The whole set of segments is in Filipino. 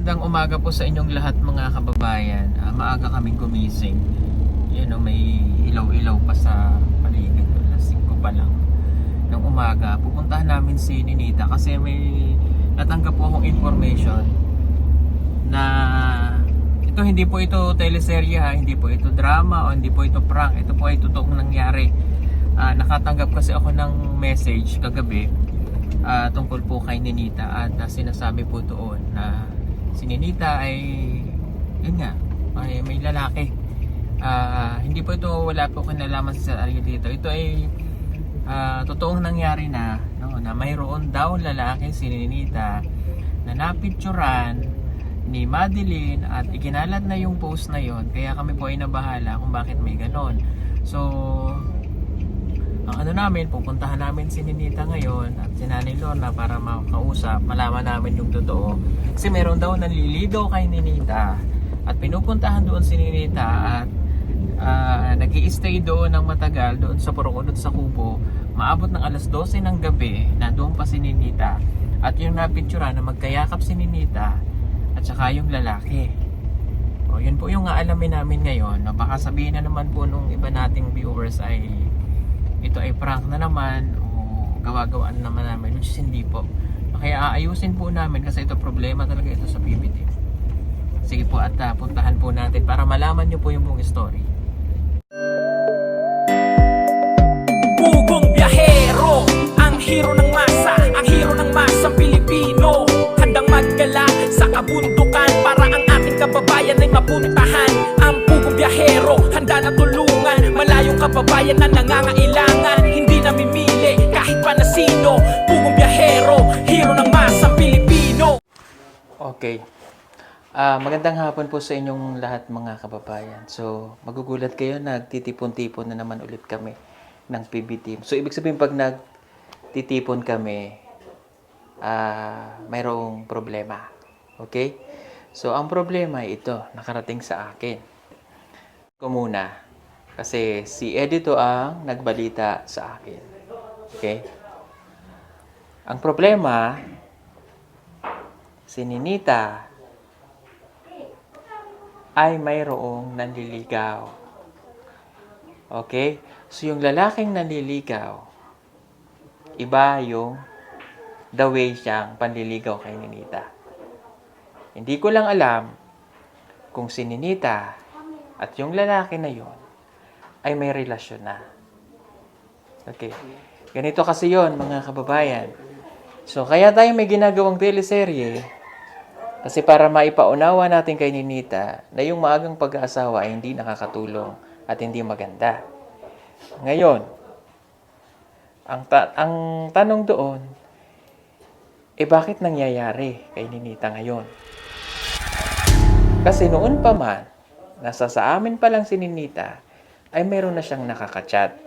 Magandang umaga po sa inyong lahat mga kababayan. Maaga kaming gumising. Yan o, may ilaw-ilaw pa sa paligid. Alas 5 pa lang ng umaga. Pupuntahan namin si Ninita kasi may natanggap po akong information na hindi po ito teleserye ha, hindi po ito drama o hindi po ito prank. Ito po ay totoong nangyari. Nakatanggap kasi ako ng message kagabi tungkol po kay Ninita at sinasabi po doon na si Ninita ay yun nga, ay may lalaki. Hindi po ito, wala po kinalaman sa sarili dito. Ito ay totoong nangyari na, no, na mayroon daw lalaki si Ninita na napicturan ni Madeline at ikinalat na yung post na yon. Kaya kami po ay nabahala kung bakit may ganon. So ang namin, pupuntahan namin si Ninita ngayon at si Nanay Lorna para makausap, malaman namin yung totoo. Kasi meron daw nanliligaw kay Ninita at pinupuntahan doon si Ninita at nag-i-stay doon ng matagal doon sa Purukunod sa Kubo. Maabot ng alas 12 ng gabi na doon pa si Ninita at yung napictura na magkayakap si Ninita at saka yung lalaki. O yun po yung aalamin namin ngayon. Baka sabihin na naman po nung iba nating viewers ay ito ay prank na naman o gawa-gawaan naman namin, which is hindi po. Kaya aayusin po namin kasi ito problema talaga ito sa PBT. Sige po at puntahan po natin para malaman nyo po yung buong story. Pugong biyahero, ang hero ng masa, ang hero ng masang Pilipino. Handang maggala sa kabundukan para ang ating kababayan ay mapuntahan. Ang pugong biyahero, handa na tulungan malayong kababayan na nangangailangan. Hindi namimili kahit pa na sino. Pugong biyahero, hero ng masang Pilipino. Okay. Magandang hapon po sa inyong lahat mga kababayan. So, magugulat kayo, nagtitipon-tipon na naman ulit kami ng PB team. So, ibig sabihin pag nagtitipon kami, mayroong problema. Okay? So, ang problema ay ito, nakarating sa akin. Ko muna, kasi si Edito ang nagbalita sa akin. Okay? Ang problema, si Ninita ay mayroong nanliligaw. Okay? So, yung lalaking nanliligaw, iba yung the way siyang panliligaw kay Ninita. Hindi ko lang alam kung si Ninita at yung lalaki na yon ay may relasyon na. Okay. Ganito kasi yon mga kababayan. So, kaya tayo may ginagawang teleserye kasi para maipaunawa natin kay Ninita na yung maagang pag-aasawa ay hindi nakakatulong at hindi maganda. Ngayon, ang tanong doon, bakit nangyayari kay Ninita ngayon? Kasi noon pa man, nasa sa amin pa lang si Ninita, ay meron na siyang nakakachat.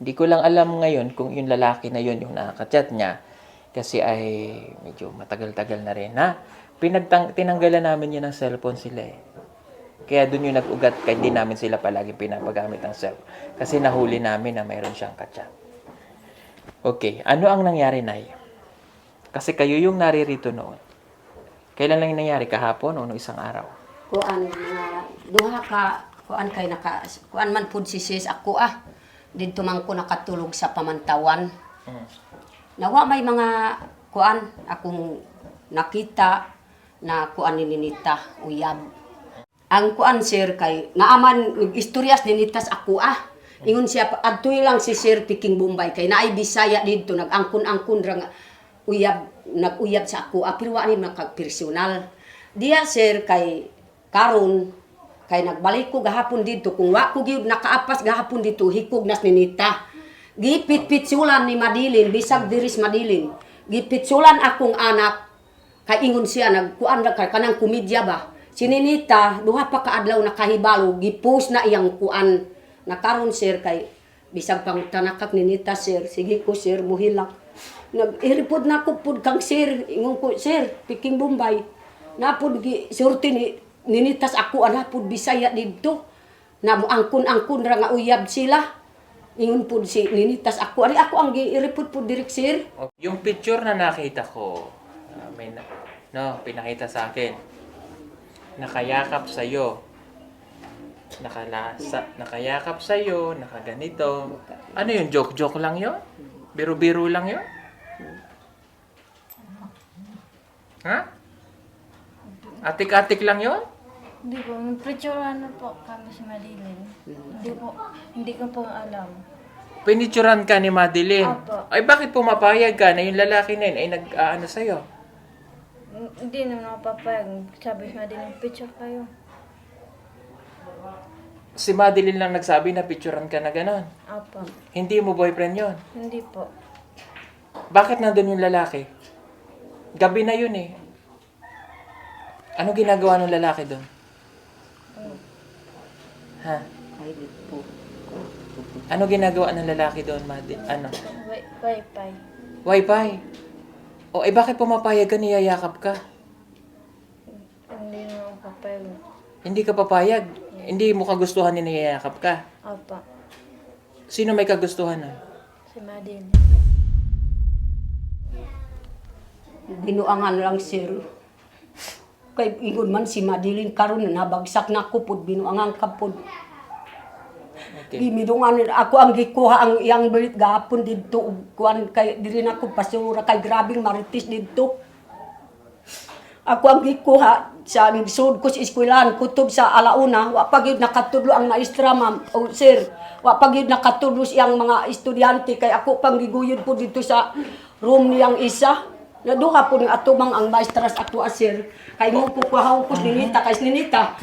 Hindi ko lang alam ngayon kung yung lalaki na yun yung nakakachat niya. Kasi ay medyo matagal-tagal na rin na tinanggalan namin yun ng cellphone sila eh. Kaya dun yung nag-ugat, kaya di namin sila palagi pinapagamit ng cellphone. Kasi nahuli namin na mayroon siyang kachat. Okay, ano ang nangyari, Nay? Kasi kayo yung naririto noon. Kailan lang yung nangyari? Kahapon o isang araw? Kuan duha ka kuan kay kuan man pud si sis ako didto man ko nakatulog sa pamantawan. Nawa may mga kuan akong nakita na kuan ni Ninita uyab. Ang kuan sir kay naaman istoryas ni Ninitas ako ingon siya adtoy lang si Sir Piking Bombay kay naay Bisaya didto nag-angkon-angkon ra nga uyab nag-uyab sa ako pero wa ni makag-personal. Diya sir kay karon kay nagbalik ko gahapon dito kung wa ko gyud nakaapas gahapon dito hikog nas Ninita. Gipit-pitsulan ni Madeline bisag diris Madeline. Gipitsulan akong anak kay ingon siya nagkuan ra kanang komedya ba. Si Ninita duha pa ka adlaw nakahibalo gipost na iyang kuan na karon sir kay bisag pang tanakak ni Ninita sir sige ko sir muhilak. Nag-iripod na ko pud kang sir ingon ko sir Piking Bombay napud gi surti ni Ninitas ako anapod Bisaya didto na moangkon-angkon ra nga uyab sila. Ingon po si Ninitas ako. Ari ako ang i-report po direct sir. Yung picture na nakita ko, No, pinakita sa akin. Nakayakap sa'yo. Nakayakap sa'yo, nakaganito. Ano yun? Joke-joke lang yun? Biro-biro lang yun? Ha? Atik-atik lang yun? Hindi po, nagpretsuran na po kami sa Madilin. Hindi ko po alam. Pinituran ka ni Madeline. Opo. Ay, bakit pumapayag ka na yung lalaki na yun ay nag-ano sa'yo? Hindi naman ako papayag. Sabi sa Madilin, picture kayo. Si Madeline lang nagsabi na picturean ka na gano'n. Opo. Hindi mo boyfriend yon. Hindi po. Bakit nandun yung lalaki? Gabi na yun eh. Ano ginagawa ng lalaki doon? Ha? Ay, po. Ano ginagawa ng lalaki doon, Madeline? Ano? Wi-Fi. Wi-Fi. O, eh bakit pumapayag ka, niyayakap ka? Hindi naman ako papayag. Hindi ka papayag. Hindi mo kagustuhan ni niyayakap ka. Opo. Sino may kagustuhan nun? Si Madilin. Binuangan lang, sir. Kay ingon man si Madeline karon na nabagsak na ko pud binuangan ka pud. Okay. Gimidungan ako ang gikuha ang iyang belit gahapon didto ug kuan kay diri na ko pasura kay grabing maritis didto. Ako ang gikuha sa sud ko sa eskwelahan kutob sa alauna wa pa gyud nakatudlo ang maestra ma'am o sir. Wa pa gyud nakatudlo siyang mga estudyante kay ako pang giguyod po dito sa room niyang isa. Naduha po ni atumang ang maestras ato sir. Kay mo po kuhaw ko ninita kay ninita.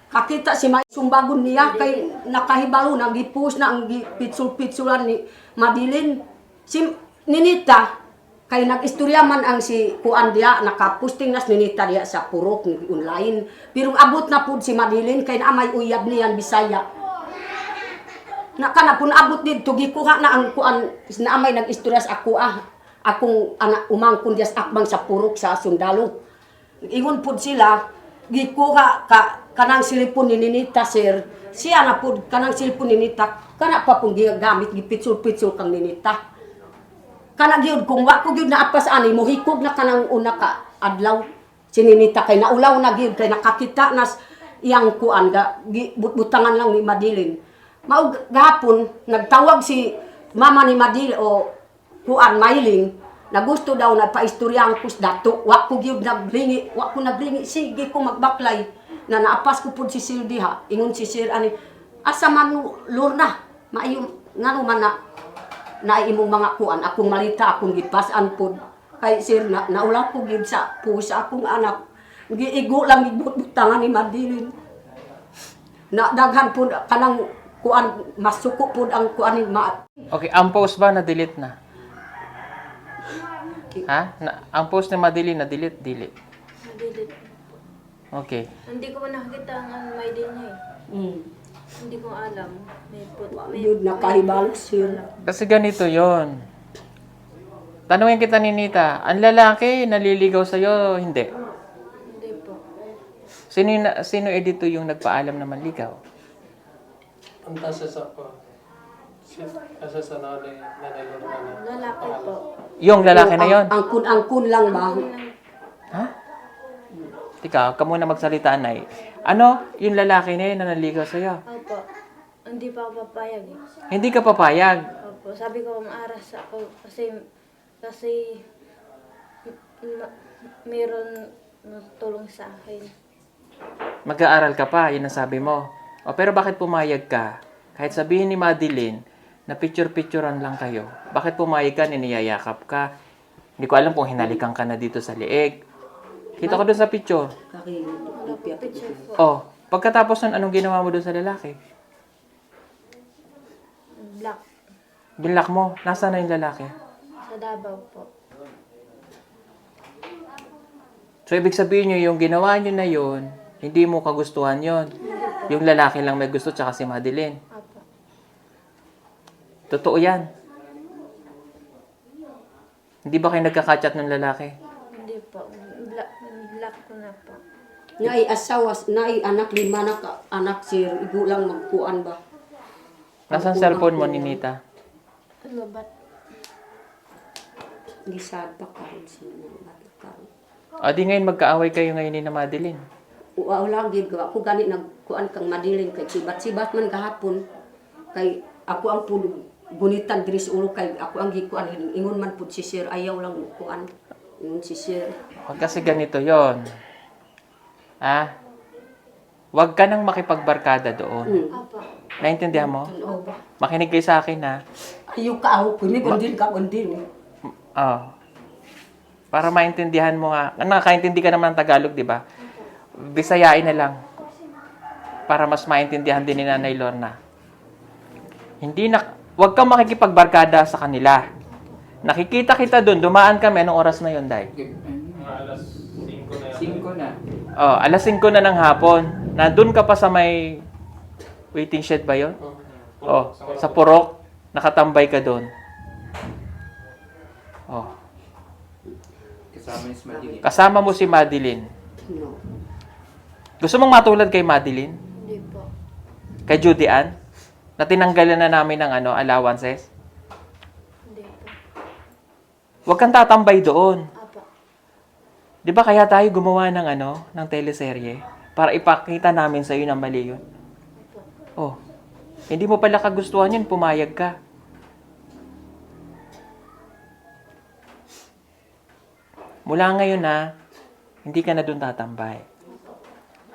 Kakita si May sumbagon niya kay nakahibalo na gipus na ang pitsul-pitsulan ni Madeline. Si ninita kay nag-istorya man ang si kuan dia nakapusting nas ninita dia sa purok ni online. Pero abot na pud si Madeline kay naamay uyab niyan Bisaya. Nakana pun abot didto gikuha na ang kuan naamay nag-istorya sa ako akong anak umangkon dias akbang sa purok sa sundalo. Ingon pud sila gikuha kanang silipon ni Ninita sir. Siya na pud kanang silipon ni Ninita kana pa pong gigamit gipitsul-pitsul kang Ninita. Kana gyud kung wa ko gyud naapas ani mohikog na kanang una ka adlaw si Ninita kay naulaw na gyud kay nakakita nas iyang kuan ga butangan lang ni Madeline. Mao gahapon nagtawag si mama ni Madeline o kuan Mailing na gusto daw na paistoryahan ko sa dato. Wa ko gyud nagringi, wa ko nagringi. Sige ko magbaklay na naapas ko pud si Sildi ha. Ingon si Sir ani, asa man Lorna, maayo ngano man na imong mga kuan akong malita akong gipasan pud. Kay Sir naulaw ko gyud sa pusa akong anak. Giigo lang gibut-butangan ni Madeline. Na daghan pud kanang kuan masuko pud ang kuan ni Okay, ang post ba na-delete na? Ha? Ang post ni Madeline na-delete? Delete. Madilin. Okay. Hindi ko pa nakakita ang Madilin niya eh. Hindi ko alam. Yun, nakahibalo sir. Kasi ganito yon. Tanungin kita ni Nita, ang lalaki naliligaw sa'yo, hindi? Hindi po. Sino edito yung nagpaalam na manligaw? Ang tasa sa ko. Asa sa nanay Lorna na. Lalaki po. Yung lalaki na yon? Angkun lang ba? Ha? Tika, ka muna magsalita, Nay. Ano? Yung lalaki na yun na naligaw sa'yo? Opo. Hindi pa ako papayag eh. Hindi ka papayag. Opo. Sabi ko maaras ako kasi mayroon tulong sa akin. Mag-aaral ka pa, yun ang sabi mo. O, pero bakit pumayag ka? Kahit sabihin ni Madeline na picture-picturean lang kayo, bakit pumayag ka, niniyayakap ka? Hindi ko alam kung hinalikan ka na dito sa liig. Kita ko doon sa picture. Wala po picture po. Oh, pagkatapos nun, anong ginawa mo doon sa lalaki? Black. Binlock mo. Nasaan na yung lalaki? Sa Davao po. So, ibig sabihin nyo, yung ginawa nyo na yun, hindi mo kagustuhan yon. Yung lalaki lang may gusto, tsaka si Madeline. Opo. Totoo yan. Hindi ba kayo nagkakachat ng lalaki? Hindi po. Black ko na po. Nai asawa, nai anak 5 anak sir, igo lang magkuan ba? Nasaan cellphone mo ni Nita? Lobat. Gisad pa karon sila ng karon. O di ngayon magkaaway kayo ngayon ni na Madeline. Wala gid ko ako gani nagkuan kang Madeline kay sibat-sibat man gahapon. Kay ako ang pud gunitan diri sa ulo kay ako ang gikuan ingon man pud si sir ayaw lang kuan. Ingon si sir. Huwag kasi ganito yon. Huwag ka nang makipagbarkada doon. Apa. Naintindihan mo? Ano ba? Makinig kayo sa akin, ha? Ayaw ka ako kunig undin ka undin. Oh. Para maintindihan mo nga. Nakakaintindi ka naman ng Tagalog, di ba? Bisayain na lang. Para mas maintindihan din ni Nanay Lorna. Huwag kang makikipagbarkada sa kanila. Nakikita kita doon, dumaan kami. Anong oras na yun, Day? Alas 5 na yan. 5 na. Oh, alas 5 na ng hapon. Nandun ka pa sa may waiting shed ba yun? Oh, sa Purok. Nakatambay ka doon. Oh. Kasama ni Madeline. Kasama mo si Madeline. No. Gusto mong matulad kay Madeline? Hindi po. Kay Judy Ann? Na tinanggalan na namin ng allowances? Hindi po. Huwag kang tatambay doon. Apa. Di ba kaya tayo gumawa ng teleserye? Para ipakita namin sa'yo na mali yun. Oh. Hindi mo pala kagustuhan yun, pumayag ka. Mula ngayon hindi ka na doon tatambay.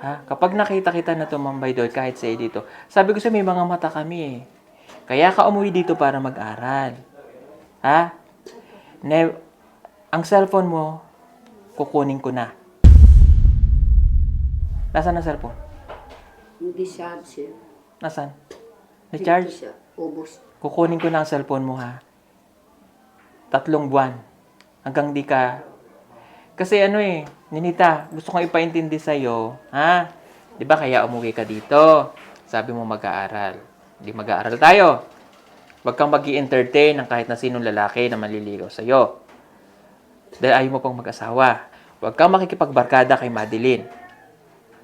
Ha? Kapag nakita kita na tumambay doon, kahit sa dito, sabi ko sa may mga mata kami eh. Kaya ka umuwi dito para mag-aral. Ha? Ang cellphone mo, kukunin ko na. Nasaan ang cellphone? Hindi siya sir. Nasaan? Dito Na-charge? siya. Ubos. Kukunin ko na ang cellphone mo, ha? 3 buwan. Hanggang di ka... Kasi Ninita, gusto kong ipaintindi sa'yo, ha? Di ba kaya umuwi ka dito? Sabi mo mag-aaral. Di mag-aaral tayo. Huwag kang mag-i-entertain ng kahit na sinong lalaki na manliligaw sa'yo. Dahil ayaw mo pang mag-asawa. Huwag kang makikipagbarkada kay Madeline.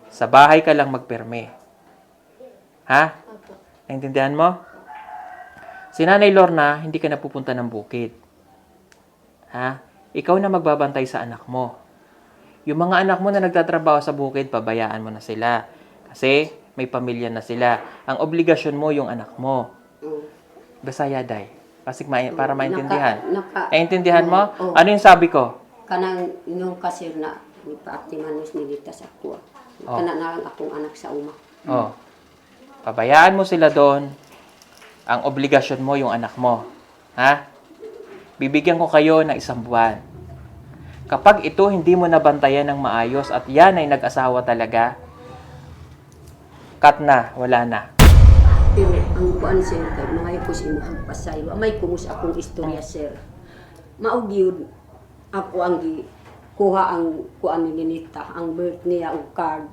Sa bahay ka lang magperme. Ha? Apa. Naintindihan mo? Si Nanay Lorna, hindi ka na pupunta ng bukid. Ha? Ikaw na magbabantay sa anak mo. Yung mga anak mo na nagtatrabaho sa bukid, pabayaan mo na sila. Kasi may pamilya na sila. Ang obligasyon mo yung anak mo. Basaya, Day. Kasi para maintindihan. Naintindihan mo? Oo. Ano yung sabi ko? Kanang inyong kasir na ipaaktimanos nilita sa kuwa. Kana na lang akong anak sa uma. Oh. Pabayaan mo sila doon. Ang obligasyon mo yung anak mo. Ha? Bibigyan ko kayo ng 1 buwan. Kapag ito hindi mo nabantayan ng maayos at yan ay nag-asawa talaga, cut na, wala na. Pero ang kuan sir, kay mga ko si Muhang Pasay, may kumus akong istorya sir. Maugyud ako ang kuha ang kuan ni Ninita, ang birth niya, ang card.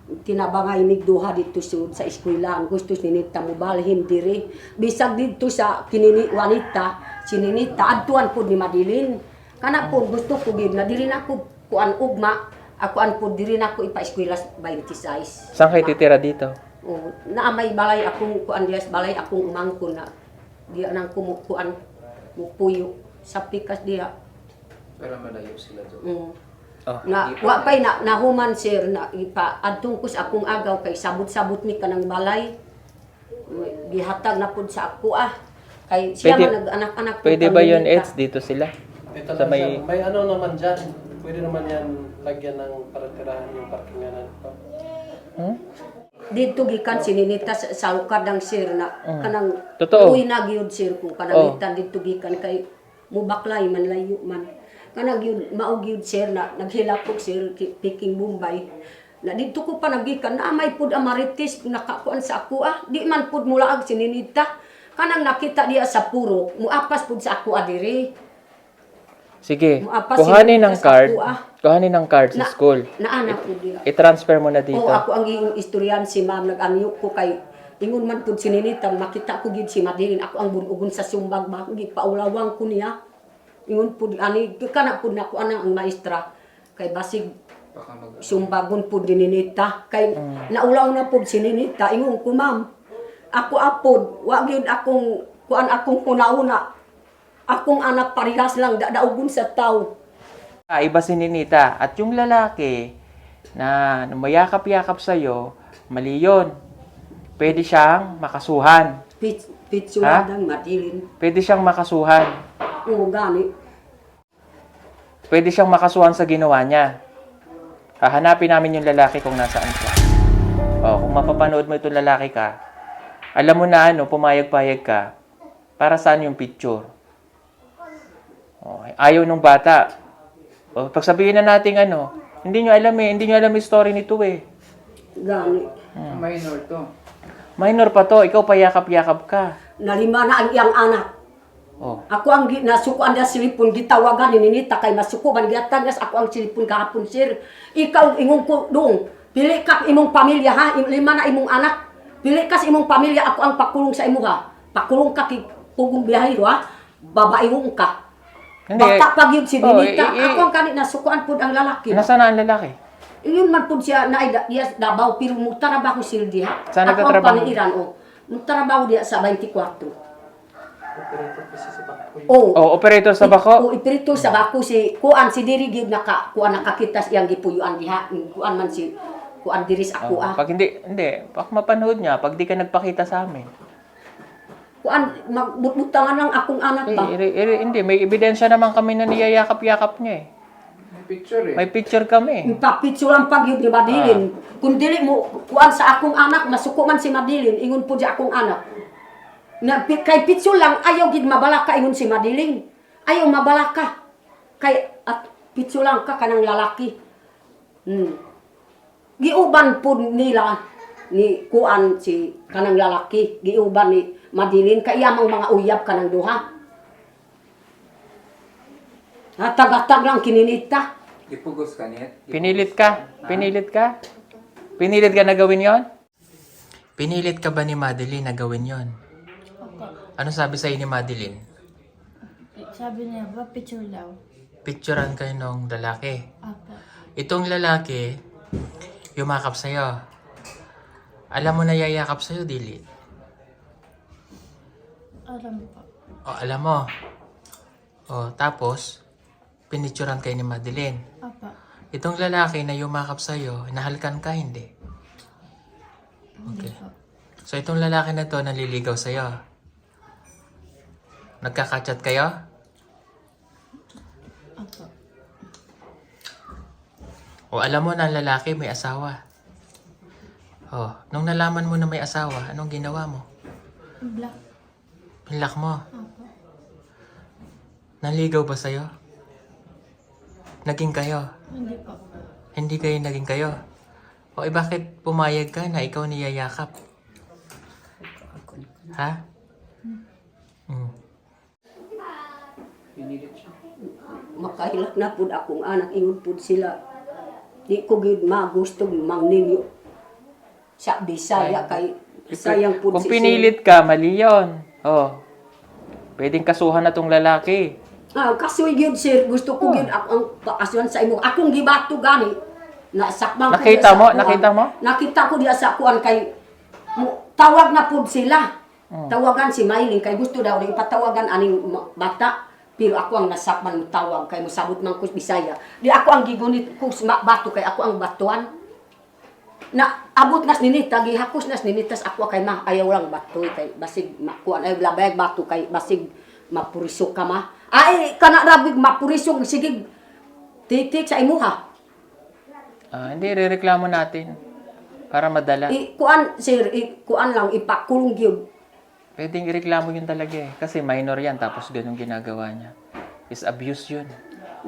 Tinabangay ni duha dito sud sa eskwela. Ang gusto ni Ninita mo balhin diri. Bisag dito sa kinini wanita, si Ninita adtuan pud ni Madeline. Kana po gusto ko gid na diri na ko kuan ugma, ako an pud diri na ko ipa-eskwela 26. Saan kayo titira dito? Oh, na may balay akong kuan dias balay akong umangko na diya nang kumukuan mupuyo sa pikas diya. Para malayo sila doon. Oh. Na wa pay na nahuman sir na ipa adtong kus akong agaw kay sabot-sabot mi kanang balay. Gihatag na pud sa ako kay siya man nag-anak-anak. Pwede ba yun, Eds? Dito sila? Ito Sa lang may- may ano naman dyan. Pwede naman yan lagyan ng paratirahan yung parkinganan ko. Dito gikan sininita sa lukadang sir na kanang Totoo. uwi na gyud sir ko kanang itan dito gikan kay mubaklay man layo man. Kanang gyud mao gyud sir na naghilak ko sir Peking Bombay. Na dito ko pa nagikan na may pud amaritis nakakuan sa ako di man pud mulaag sininita. Kanang nakita diya sa puro muapas pud sa ako diri. Sige, Muapas kuhanin sila ng sa card. ako, Kuhanin ng card sa school. Naanak ko diya. I-transfer mo na dito. Oo, ako ang iyong istoryan si ma'am nag-anyo ko kay ingon man pud sininitang makita ko gid si Madeline ako ang bunugon sa sumbag ba gi paulawang ko niya. Ingon pud ani kana pud nako ana ang maestra kay basig Baka mag... sumbagon pud dininita kay naulaw na pud sininita ingon ko ma'am ako apod wa gyud akong kuan akong kunauna akong anak parehas lang daugon sa taw Iba si Ninita. At yung lalaki na mayakap-yakap sa'yo, mali yun. Pwede siyang makasuhan. Pitsuladang madilin. Pwede siyang makasuhan. Oo, gani. Pwede siyang makasuhan sa ginawa niya. Hahanapin namin yung lalaki kung nasaan siya. O, kung mapapanood mo itong lalaki ka, alam mo na pumayag-payag ka, para saan yung picture. O, ayaw nung bata. O, pagsabihin na natin hindi nyo alam yung story nito eh. Gani. Minor to. Minor pa to, ikaw payakap-yakap ka. Nalima na ang iyang anak. Oh. Ako ang nasukuan niya silipon, gitawagan ni Ninita kay masukuban, giatangas ako ang silipon kahapon, sir. Ikaw, imong kudong, pili ka imong pamilya ha, lima na imong anak. Pili ka sa imong pamilya, ako ang pakulong sa imo ha. Pakulong ka kay pugong biyahero ha, babaihong ka. Hindi, Bata pag yun si Ninita, eh, ako ang kanit nasukuan po ang lalaki. Nasaan na ang lalaki? Iyon man po siya na yes, Davao, pero mutarabaho sila diha. Saan Ako ang nagtatrabaho? paniiran, mutarabaho diha sa 24. Operator kasi sa Bakoy. Oh, operator sa bako. O ipirito sa bako si kuan si diri gyud kuan nakakita siyang gipuyuan diha. Kuan man si kuan diri sa ako ah. Pag hindi, pag mapanood niya, pag di ka nagpakita sa amin. Kuan magbutbutangan lang akong anak ba. Hindi, may ebidensya naman kami na niyayakap-yakap niya eh. May picture eh. May picture kami. Papitso lang pag yun ni Madilin. Kung dili mo kuan sa akong anak masuko man si Madilin ingon po di akong anak. Na kay pitso lang ayaw gid mabalaka ingon si Madilin. Ayaw mabalaka. Kay at pitso lang ka kanang lalaki. Giuban po nila ni kuan si kanang lalaki, giuban ni Madilin kay amang mga uyab kanang duha. Hatag-hatag lang kininita. Ipugos ka niya. Pinilit ka? Pinilit ka? Pinilit ka na gawin yon? Pinilit ka ba ni Madeline na gawin yon? Ano sabi sa'yo ni Madeline? Sabi niya ba, picture daw. Picturean kayo nung lalaki. Opo. Itong lalaki, yumakap sa'yo. Alam mo na yayakap sa'yo, dili? Alam po. O, alam mo. O, tapos, pinicturean kayo ni Madeline. Opo. Itong lalaki na yumakap sa'yo, nahalkan ka, hindi? Hindi Okay. po. So, itong lalaki na to, naliligaw sa'yo. Nagkakachat kayo? Opo. O, alam mo na ang lalaki may asawa. O, nung nalaman mo na may asawa, anong ginawa mo? Black. Pinlock mo. Opo. Naligaw ba sa'yo? Naging kayo? Hindi po. Hindi kayo naging kayo? O, bakit pumayag ka na ikaw niyayakap? Ha? Pinilit siya. Makahilak na pud akong anak ingon pud sila. Di ko gid magusto mangninyo. Sa Bisaya kay sayang pud Kung si pinilit ka, mali yun. O, pwedeng kasuhan na tong lalaki. kasoy gyud sir, gusto ko gyud ako ang pakasuhan sa imo. Akong gibato gani. Nasakbang ko Nakita diya sa mo? kuwan. Nakita mo? Nakita ko diya sa kuan kay tawag na pud sila. Tawagan si Maylin kay gusto daw rin ipatawagan aning bata. Pero ako ang nasakman mo tawag kay musabot man ko Bisaya. Di ako ang gigunit ko sa bato kay ako ang batuan. Na abot nas ninita gihakos nas ninitas ako kay ma ayaw lang batoy kay basig makuan ay labay bato kay basig mapuriso ka ma. Ay kana rabig mapuriso sige titik sa imuha. Hindi, rereklamo natin. Para madala. Kuan sir, kuan lang ipakulong gyud. Pwedeng ireklamo yun talaga eh. Kasi minor yan, tapos ganun ginagawa niya. Is abuse yun.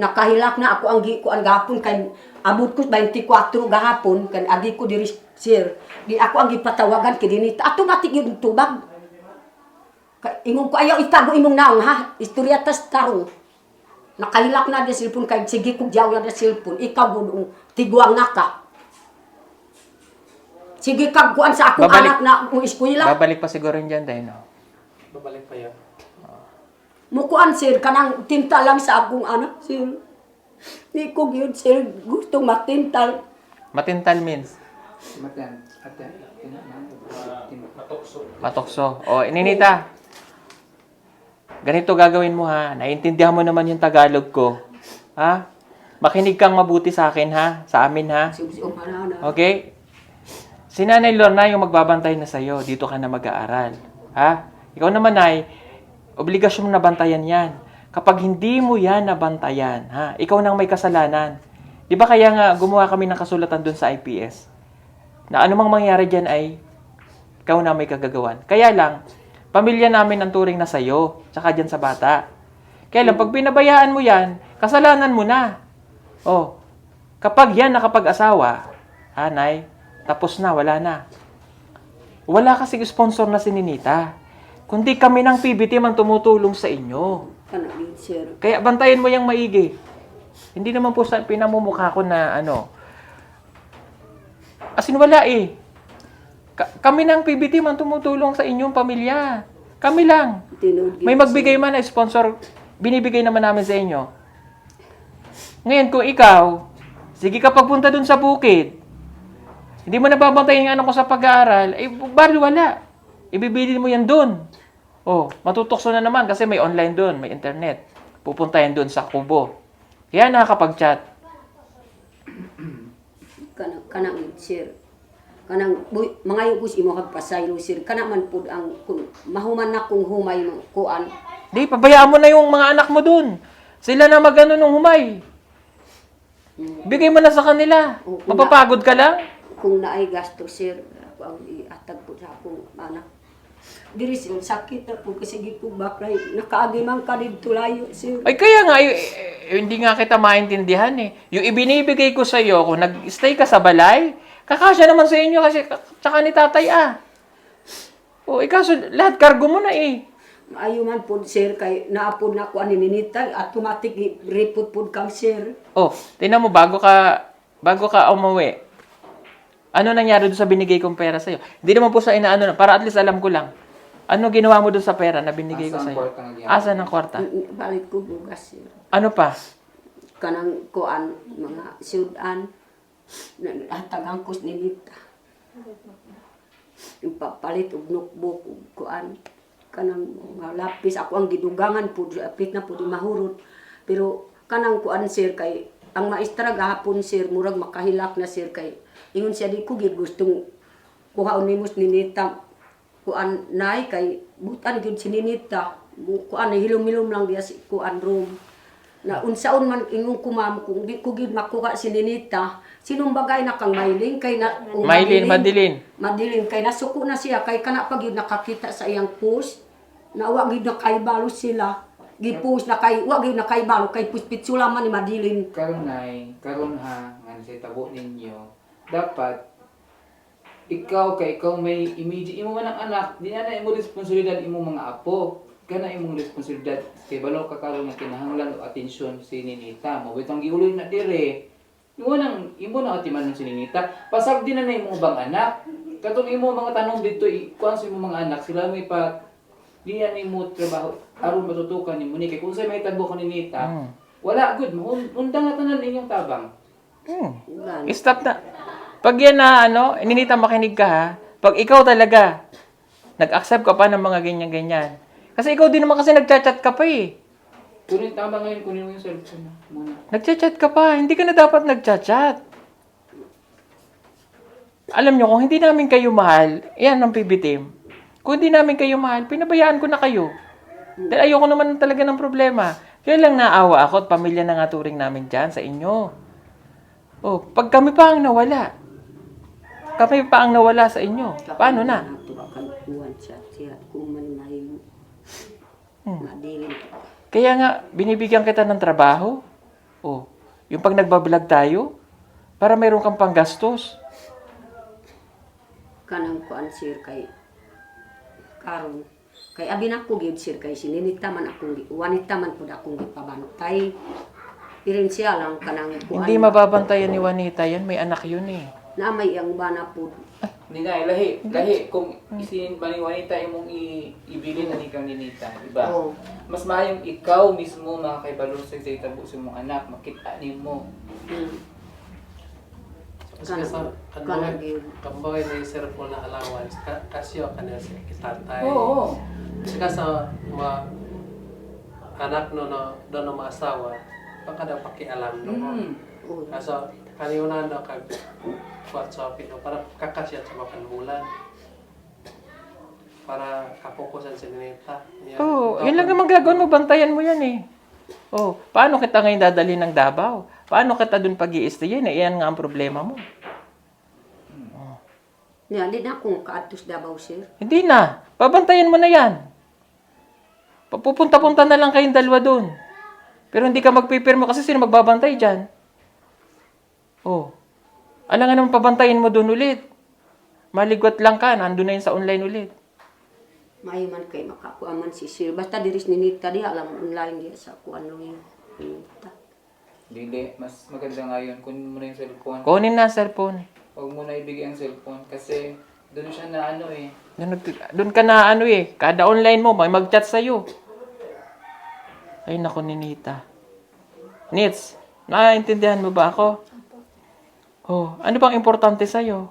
Nakahilak na ako ang kuan gahapon kay abot ko 24 gahapon kan agi ko diri sir. Di ako ang gipatawagan kay dinita. Automatic yun tubag. Ingon ko ayaw itago imong naong ha. Istorya tas tarong. Nakahilak na di cellphone kay sige ko jaw na cellphone. Ikaw gudong tiguang naka. Sige kag kuan sa akong anak na eskwela. Babalik pa siguro yun dyan dahil no? Babalik pa yan. Mukuan sir kanang tinta lang sa akong anak sir. Di ko gyud sir gusto matintal. Matintal means? Matan. Ate. Matokso. O, Ninita. Ganito gagawin mo ha. Naiintindihan mo naman yung Tagalog ko. Ha? makinig kang mabuti sa akin ha, sa amin ha. Sub-sub na. Okay? Si Nanay Lorna yung magbabantay na sa'yo. Dito ka na mag-aaral. Ha? Ikaw naman ay, obligasyon mo na bantayan yan. Kapag hindi mo yan nabantayan, ha? Ikaw nang may kasalanan. Di ba kaya nga gumawa kami ng kasulatan dun sa IPS? Na anumang mangyari dyan ay, ikaw na may kagagawan. Kaya lang, pamilya namin ang turing na sa'yo, tsaka dyan sa bata. Kaya lang, pag pinabayaan mo yan, kasalanan mo na. Oh, kapag yan nakapag-asawa, Nay, tapos na, wala na. Wala kasing sponsor na si Ninita. Kundi kami ng PBT man tumutulong sa inyo. Kana gid sir. Kaya bantayan mo yung maigi. Hindi naman po sa pinamumukha ko na ano. As in, wala eh. Kami ng PBT man tumutulong sa inyong pamilya. Kami lang. Tinud gid. May magbigay man na sponsor, binibigay naman namin sa inyo. Ngayon, kung ikaw, sige ka pagpunta dun sa bukid, hindi mo nababantayan yung anak ko sa pag-aaral, eh, bali wala. Ibibili mo yan dun. Oh, matutokso na naman kasi may online dun, may internet. Pupunta yan dun sa kubo. Kaya nakakapag-chat. Kanang gid sir. Kanang mga yugos imo kagpasaylo sir. Kana man pud ang kung mahuman na kung humay mo kuan. Di, pabayaan mo na yung mga anak mo dun. Sila na magano nung humay. Bigay mo na sa kanila. Mapapagod ka lang. Kung naay gasto sir, ako ang iatag po sa akong anak. Diri sir, sakit na po kasi gid po baklay. Nakaagi man ka didto layo sir. Ay kaya nga, hindi nga kita maintindihan eh. Yung ibinibigay ko sa iyo, kung nag-stay ka sa balay, kakasya naman sa inyo kasi tsaka ni tatay O, ikaso, lahat kargo mo na eh. Ayo man po sir, kay naapod na ko ani Ninita, automatic report po kang sir. Oh, tingnan mo, bago ka umuwi, ano nangyari doon sa binigay kong pera sa'yo? Hindi naman po sa inaano na, para at least alam ko lang. Ano ginawa mo doon sa pera na binigay ko Asa ang sa'yo? kwarta nga ginamit? Asa ng kwarta? Balik ko bugas sir. Ano pa? Kanang kuan mga sudan hatagang kus ni Ninita. Yung papalit og notebook ug kuan kanang mga lapis ako ang gidugangan pud apit na pud mahurot. Pero kanang kuan sir kay ang maestra gahapon sir murag makahilak na sir kay ingon siya di ko gid gustong kuhaon nimo ni Ninita kuan nay kay butan gyud si Ninita kuan hilom-hilom lang diya si kuan room na unsaon man ingon ko ma'am kung di ko gid makuha si Ninita sinong bagay na kang Maylin kay na Madilin kay nasuko na siya kay kana pag yun nakakita sa iyang post na wa gid nakaibalo sila gipost na kay wa gid nakaibalo kay pitsula man ni Madilin. Karon ha, nga sa tabo ninyo, dapat ikaw may immediate imo man ang anak, di na imo responsibilidad imo mga apo. Kana imong responsibilidad kay balaw ka karon nga kinahanglan og atensyon si Ninita. Mo bitong giuloy na dire. Imo nang atiman si Ninita. Pasag din na imong ubang anak. Katong imo mga tanong dito kuan sa imong mga anak, sila may pa diyan nimo trabaho aron matutukan nimo ni kay kung sa may tagbo ka ni Ninita. Wala good mo undang na tanan inyong tabang. Stop na. Pag yan na Ninita makinig ka ha. Pag ikaw talaga nag-accept ka pa ng mga ganyan-ganyan. Kasi ikaw din naman kasi nagchat-chat ka pa eh. Kunin tama ngayon, kunin mo yung cellphone muna. Nagchat-chat ka pa. Hindi ka na dapat nagchat-chat. Alam nyo, kung hindi namin kayo mahal, yan ang PB team. Kung hindi namin kayo mahal, pinabayaan ko na kayo. Dahil ayoko naman talaga ng problema. Kaya lang naawa ako at pamilya na nga turing namin dyan sa inyo. Oh, pag kami pa ang nawala. Kami pa ang nawala sa inyo. Paano na? Madilin. Kaya nga, binibigyan kita ng trabaho. Oh, yung pag nagbablog tayo, para mayroon kang panggastos. Kanang kuan sir kay karon kay abi na ko gid sir kay si Ninita man akong wanita man pud akong gipabantay. Pirin siya lang kanang kuan. Hindi mababantayan ni Juanita yan, may anak yun eh. Na may ang bana pud. Hindi na, lahi. Kung isinin ba ni Juanita imong ibili na ni kang Ninita, diba? Oo. Mas maayong ikaw mismo makakaibalo sa itabo sa mong anak, makita nimo. Kasi sa Kanang yun. kamboy na yung cellphone na allowance, kasyo ka na sa kitatay. Oo. Kasi sa mga anak no doon ng mga asawa, baka daw pakialam no. Oo. Kaso kanina na kag kuat sa Pino para kakasya sa makanhulan. Para kapokusan si Ninita. Oo, yun lang naman gagawin mo, bantayan mo yan eh. Oh, paano kita ngayon dadalhin ng Davao? Paano kita dun pag-i-stayin? Iyan nga ang problema mo. Nga, di na akong kaatos Davao, sir. Hindi na. Pabantayan mo na yan. Papupunta-punta na lang kayong dalawa dun. Pero hindi ka magpipirma kasi sino magbabantay dyan? Oh. Alangan naman pabantayin mo dun ulit. Maligwat lang ka, nandun na yun sa online ulit. May man kay makakuha man si sir. Basta diris ni Nita di alam online diya sa kuan lang yun. Nita. Dili, mas maganda nga yun. Kunin mo na yung cellphone. Kunin na ang cellphone. Huwag mo na ibigay ang cellphone kasi doon siya na ano eh. Doon ka na ano eh. Kada online mo, may mag-chat sa'yo. Ay, naku, Ninita. Nits, naiintindihan mo ba ako? Oh, ano bang importante sa'yo?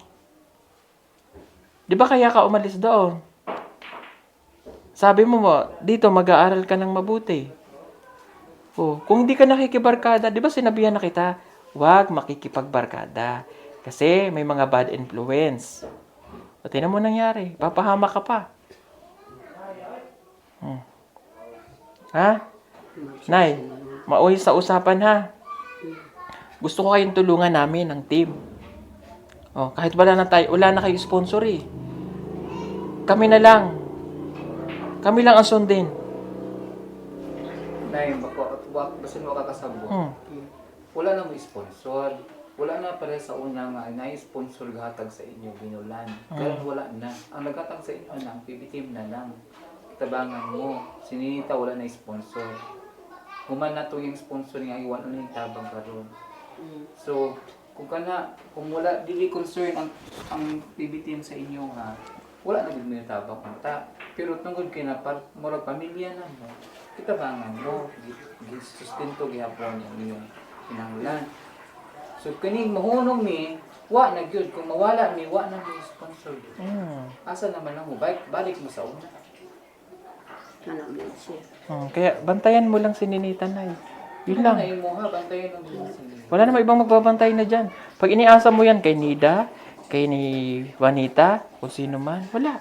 Di ba kaya ka umalis doon? Sabi mo dito mag-aaral ka ng mabuti. Oh, kung hindi ka nakikibarkada, di ba sinabihan na kita, huwag makikipagbarkada. Kasi may mga bad influence. O, tinan mo nangyari. Papahama ka pa. Ha? Nay, mauwi sa usapan ha. Gusto ko kayong tulungan namin ng team. Oh, kahit wala na kayo sponsor eh. Kami na lang. Kami lang ang sundin. Nay, basta mo kakasabot. Wala na mo sponsor. Wala na pala sa una nga na-sponsor gahatag sa inyo binulan. Kaya wala na. Ang naghatag sa inyo na, PB team na lang. Tabangan mo. Sininita wala na sponsor. Human na to yung sponsor nga iwan na yung tabang karon. So, kung wala dili concern ang PB team sa inyo nga, wala na gud may tabang ta. Pero tungod kay na murag pamilya na mo. Kitabangan mo, sustento gihapon ang inyong kinahanglan. So kaning mahunong mi, wa na gyud kung mawala mi, wa na mi sponsor. Asa naman ang balik mo sa una. Kana man sir. Kaya bantayan mo lang si Ninita, Nay. Yun lang. Na imo ha, bantayan ang Wala namang ibang magbabantay na dyan. Pag iniasa mo yan kay Nida, kay ni Juanita, kung sino man, wala.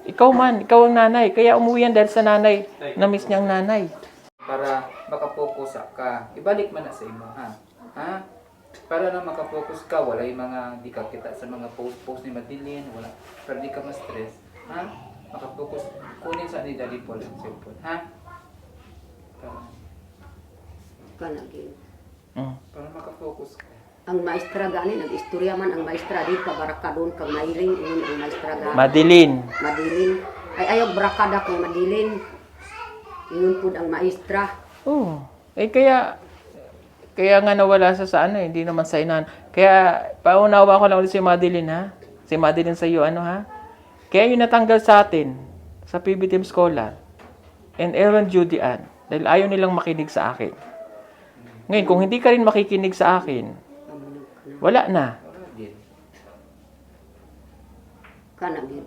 Ikaw ang nanay. Kaya umuwi yan dahil sa nanay. Na-miss niyang nanay. para makapokus ka. Ibalik man na sa imo ha. Ha? Para na makapokus ka, wala yung mga di ka kita sa mga post ni Madeline, wala. Para di ka ma-stress. Ha? Makapokus. Kunin sa ni Daddy Paul ang cellphone. Ha? Kana gyud. Para makapokus ka. Ang maestra gani nag-istorya man ang maestra di pa barakadon kag mailing ingon ang maestra gani. Madilin. Ay ayaw barakada kang Madilin. Ingon pud ang maestra. Oo. Kaya nga nawala sa ano, hindi naman sa inan. Kaya paunawa ko lang ulit si Madeline ha. Si Madeline sa iyo ha. Kaya yun natanggal sa atin sa PB Team Scholar and Aaron Judy Ann dahil ayaw nilang makinig sa akin. Ngayon, kung hindi ka rin makikinig sa akin, wala na. Kana gyud.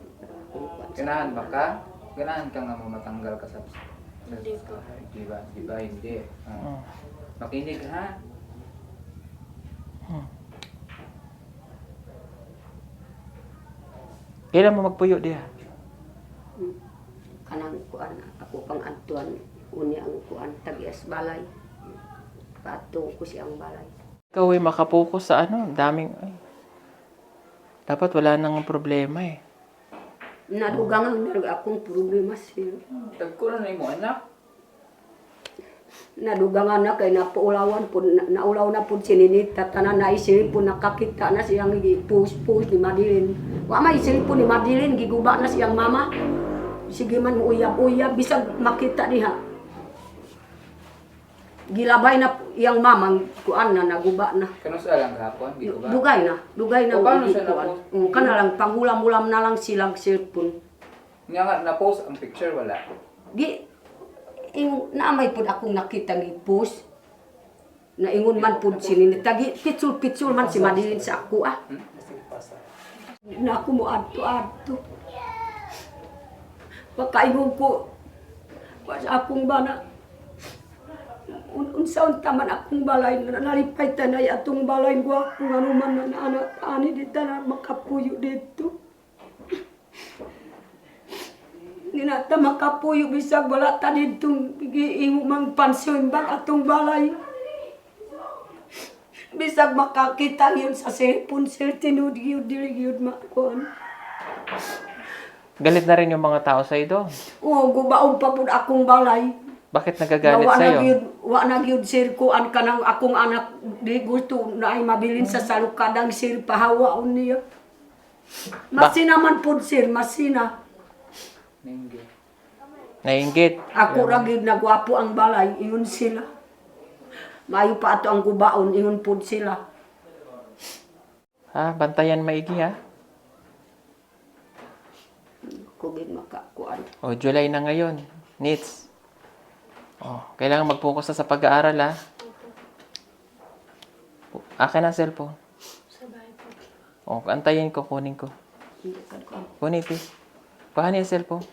Ganahan ba ka? Ganahan ka nga mo matanggal ka sa... Hindi po. Diba? Hindi. Makinig ha? Kailan mo magpuyo diha? Kanang kuan ako pang adtuan uni ang kuan tagias balay. Pato ko siyang balay. Ikaw ay makapokus sa ano, daming... dapat wala nang problema eh. Nadugang ang akong problema sir. Tagkuran na mo anak. Nadugangan na kay napaulawan po, naulaw na po sininita, tanan na isiri po nakakita na siyang post ni Madeline. Wa may isiri po ni Madeline, giguba na siyang mama. Sige man uyab-uyab, bisag makita diha. Gilabay na iyang mamang kuan na naguba na. Kano sa lang gahapon? Di ko ba? Dugay na. O, paano siya kuan. na-post? Kana lang, panghulam-hulam na lang silang cellphone. Nga nga, na-post ang picture, wala. Naamay pud akong nakita ni post na ingon man pud sininita pitsul man si Madeline sa ako na ako mo adto pagkaingon ko sa akong bana unsaon taman akong balay na nalipay tanay atong balay ko kung ano man na anak ani dito na makapuyo dito. Ninata makapuyo bisag wala ta dito giimo mang pansyon bang atong balay. Bisag makakita yun sa cellphone sir tinud gyud dili gyud makuan. Galit na rin yung mga tao sa'yo doon. Oo, gubaon pa pud akong balay. Bakit nagagalit sa'yo? Wa na gyud sir kuan kanang akong anak di gusto na ay mabilin sa salukadang sir pahawaon niya. Masina man pud sir, masina. Naiinggit. Ako ra gyud nagwapo ang balay, ingon sila. Mayo pa ato ang gubaon, ingon pud sila. Ha? Bantayan maigi ha? Kugid makakuan. O, July na ngayon. Nits. O, kailangan mag-focus na sa pag-aaral ha. Akin ang cellphone. O, antayin ko, kunin ko. Kunin, please. Paano yung cellphone?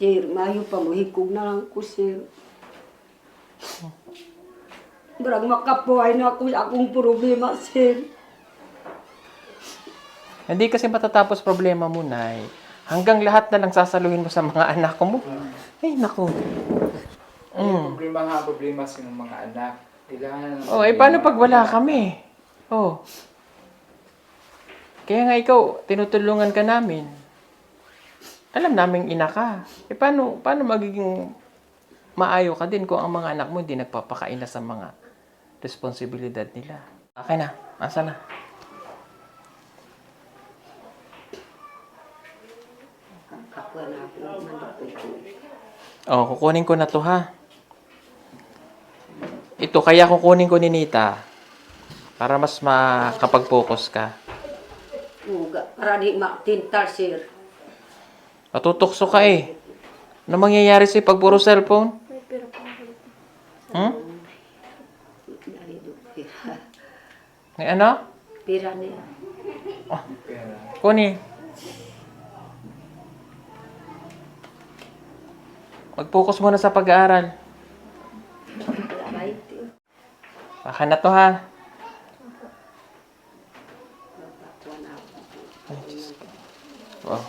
Sir, mayo pa mohikog na lang ko sir. Brag makapuhay na ako sa akong problema sir. Hindi kasi matatapos problema mo, Nay. Hanggang lahat na lang sasaluhin mo sa mga anak mo. Ay, naku. Problema sa mga anak. Kailangan Oh, paano pag wala kami? Oh. Kaya nga ikaw, tinutulungan ka namin. Alam naming ina ka. Paano magiging maayo ka din kung ang mga anak mo hindi nagpapakain na sa mga responsibilidad nila? Okay na. Asa na? Kakuan na ako mandapit ko. Oh, kukunin ko na to ha. Ito, kaya kukunin ko ni Nita para mas makapag-focus ka. Uga, para di matintal sir. Natutokso ka eh. Ano mangyayari sa'yo pag puro cellphone? Hmm? May ano? Pira niya. Kunin. Mag-focus muna sa pag-aaral. Baka na to ha. Wow.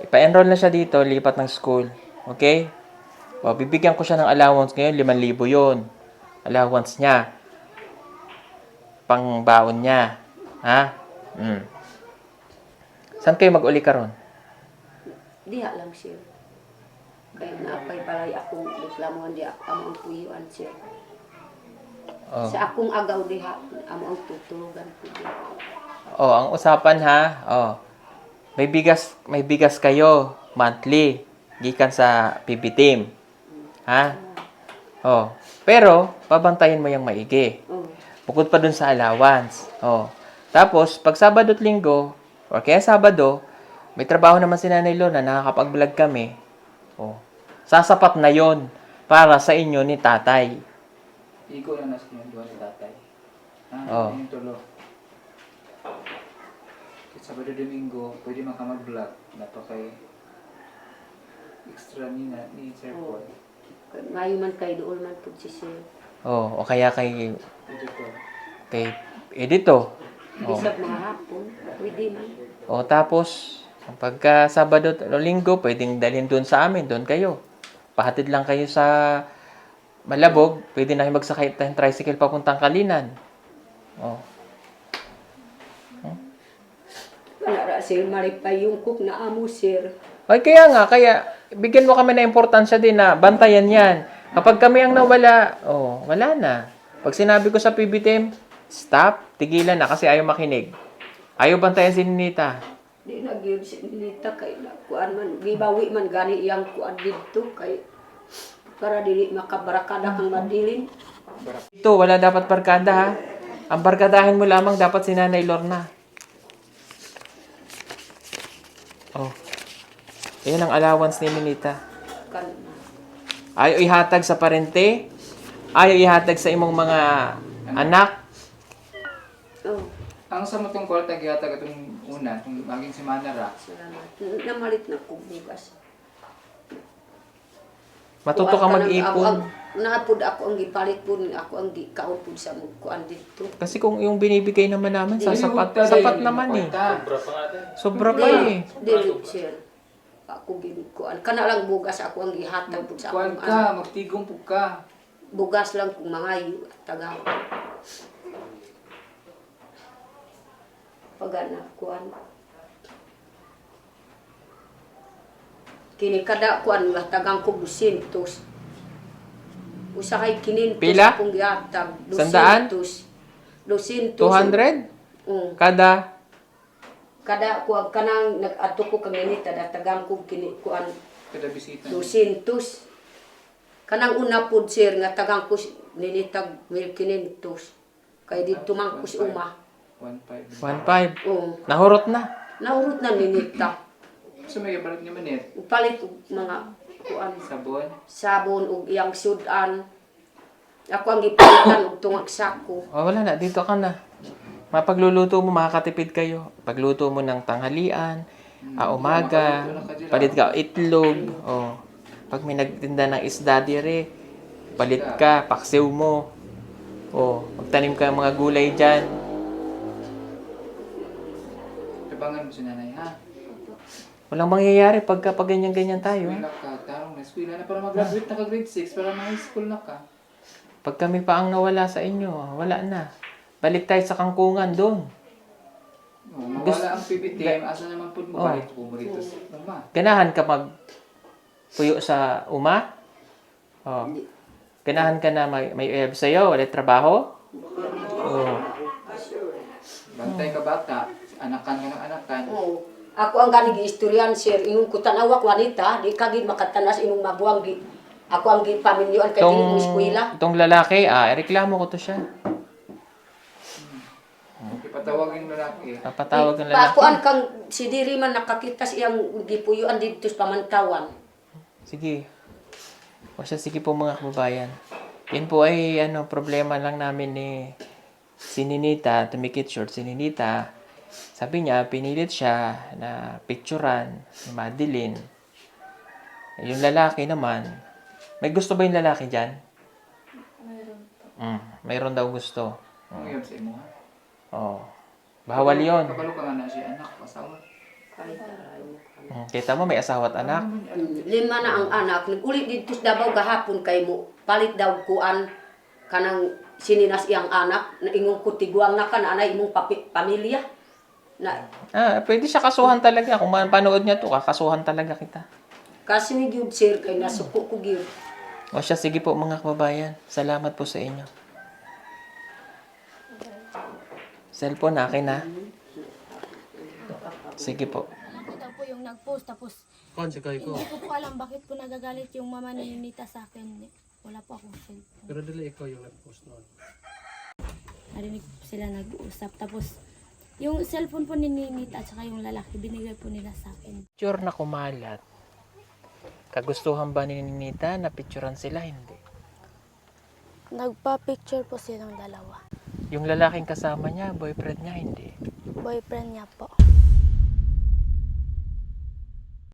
Ipa-enroll na siya dito, lipat ng school. Okay? O, bibigyan ko siya ng allowance ngayon, 5,000 yun. Allowance niya. Pang-baon niya. Ha? Saan kayo mag-uli ka ron? Diha lang sir. Kaya naapay balay akong reklamuhan di amo ang puyuan sir. Oh. Sa akong agaw diha amo ang tutulugan ko diha. Oh, ang usapan ha. Oh. May bigas kayo monthly gikan sa PB team. Ha? Oh. Pero pabantayin mo yung maigi. Oh. Bukod pa dun sa allowance. Oh. Tapos pag Sabado at Linggo or kaya Sabado, may trabaho naman si Nanay Lorna, nakakapag-vlog kami. Oh. Sasapat na 'yon para sa inyo ni Tatay. Iko na nasa yung doon si tatay. Oh. Yung tulo. Sabado Domingo, pwede makamag-vlog. Napakay extra ni Sir Paul. Mayo man kay dool man pud si sir. Oh, o kaya kay Ito. Edito. Oh. Bisag mga hapon, pwede man. O tapos, pagka Sabado o Linggo, pwedeng dalhin doon sa amin, doon kayo. Pahatid lang kayo sa Malabog, pwede na kayo magsakay ng tricycle papuntang Kalinan. O. Wala ra sir malipay yung cook na amo sir. Ay, kaya bigyan mo kami na importansya din na bantayan yan. Kapag kami ang nawala, wala na. Pag sinabi ko sa PB team, stop, tigilan na kasi ayaw makinig. Ayaw bantayan si Ninita. Di na gyud si Nita kay na kuan man gibawi man gani iyang kuan didto kay para dili makabarakada kang madilin. Ito, wala dapat barkada ha. Ang barkadahin mo lamang dapat si Nanay Lorna. Oh. Ayan ang allowance ni Ninita. Kan Ayaw ihatag sa parente. Ayaw ihatag sa imong mga anak. oh, Ang sa motong kwarta gihatag atong una, kung maging semana ra. salamat. Namalit na ko bugas. Matuto ka mag-ipon. Napud ako ang gipalit po, ako ang gikaon po sa kuan dito. Kasi kung yung binibigay naman namin, sapat naman eh. Sobra pa ate. Sobra pa eh. Dili, sir. Ako kuan. Kana lang bugas ako ang gihatag po sa Kuan akong ka, magtigong po ka. bugas lang kung mga taga. Pagana kuan. Kini kada kuan nga tagang ko 200. Usa kay 500 Pila? akong gihatag. 100? 200. 200? Kada? Kada kuan kanang nag-adto ko kang minita tagang ko kini kuan Kada bisita. 200. Kanang una pud sir nga tagang ko ninitag 1,500. Kay dito man ko sa uma. 1.5. 1.5. Oo. Nahurot na. Naurot na ninita. So may balik niyo man eh. Palit og mga kuan Sabon. sabon ug iyang sudan. Ako ang gipalitan og tungag sako. Oh, wala na. Dito ka na. Mapagluluto mo, makakatipid kayo. Pagluto mo ng tanghalian, umaga, palit ka itlog. Oh. Pag may nagtinda ng isda dire, palit ka, paksiw mo. Oh, magtanim ka ng mga gulay dyan. Tabangan mo si nanay ha. Walang mangyayari pagka pag ganyan-ganyan tayo. Eskwela ka, tarong na eskwela na para mag-graduate na ka grade 6 para na high school na ka. Pag kami pa ang nawala sa inyo, wala na. Balik tayo sa kangkungan doon. Oh, mawala ang PBT, asa naman po mo balik po mo dito sa uma. Ganahan ka mag puyo sa uma? Oh. Ganahan ka na may web sa'yo, wala trabaho? Oh. Bantay ka bata, anakan ka ng anakan. Oo. Ako ang ganing giistoryan sir, ingon ko tanawak wanita, di ka gid makatanas imong mabuang gi. Ako ang gipamilyoan kay dili mo eskwela. Itong lalaki, reklamo ko to siya. Ipatawagin mo lalaki. Papatawag ng lalaki. Pakuan kang si diri man nakakita siyang gipuyuan dito sa pamantawan. Sige. O siya, sige po mga kababayan. Yan po ay problema lang namin ni si Ninita, tumikit short si Ninita. Sabi niya, pinilit siya na picturean ni Madeline. Yung lalaki naman, may gusto ba yung lalaki dyan? Mayroon daw gusto. Ang iyab sa imo ha. Oh. Bawal yun. Kabalo ka nga na siya anak, pasawa. Kita mo, may asawa at anak. 5 na ang anak, nag-ulit dito sa Davao gahapon kay mo. Palit daw kuan kanang sininas iyang anak na ingong kutiguang na kananay imong pamilya. Na Pwede siya kasuhan talaga. Kung panood niya to, kakasuhan talaga kita. kasi ni gyud sir kay nasuko ko gyud. O siya, sige po mga kababayan. Salamat po sa inyo. Cellphone akin na. Sige po. Ito po yung nag-post tapos Konsikay ko. hindi ko po alam bakit po nagagalit yung mama ni Nita sa akin. Wala po akong cellphone. Pero dili ikaw yung nag-post noon. Narinig po sila nag-uusap. Tapos yung cellphone po ni Nita at saka yung lalaki binigay po nila sa akin. Picture na kumalat. Kagustuhan ba ni Ninita na picturean sila? Hindi. Nagpa-picture po silang dalawa. Yung lalaking kasama niya, boyfriend niya, hindi. Boyfriend niya po.